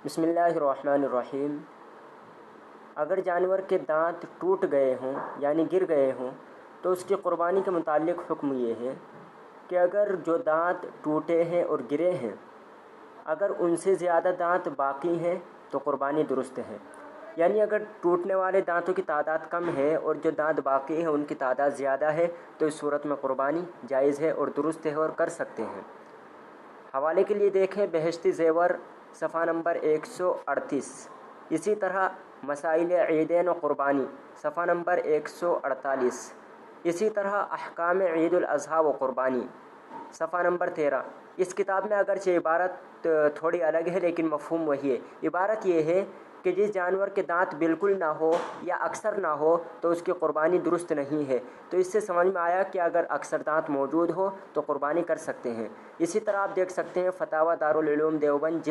بسم اللہ الرحمن الرحیم۔ اگر جانور کے دانت ٹوٹ گئے ہوں یعنی گر گئے ہوں تو اس کی قربانی کے متعلق حکم یہ ہے کہ اگر جو دانت ٹوٹے ہیں اور گرے ہیں اگر ان سے زیادہ دانت باقی ہیں تو قربانی درست ہے، یعنی اگر ٹوٹنے والے دانتوں کی تعداد کم ہے اور جو دانت باقی ہیں ان کی تعداد زیادہ ہے تو اس صورت میں قربانی جائز ہے اور درست ہے اور کر سکتے ہیں۔ حوالے کے لیے دیکھیں بہشتی زیور صفحہ نمبر 138، اسی طرح مسائل عیدین و قربانی صفحہ نمبر 148، اسی طرح احکام عید الاضحیٰ و قربانی صفحہ نمبر 13۔ اس کتاب میں اگرچہ عبارت تھوڑی الگ ہے لیکن مفہوم وہی ہے۔ عبارت یہ ہے کہ جس جانور کے دانت بالکل نہ ہو یا اکثر نہ ہو تو اس کی قربانی درست نہیں ہے، تو اس سے سمجھ میں آیا کہ اگر اکثر دانت موجود ہو تو قربانی کر سکتے ہیں۔ اسی طرح آپ دیکھ سکتے ہیں فتاوی دارالعلوم دیوبند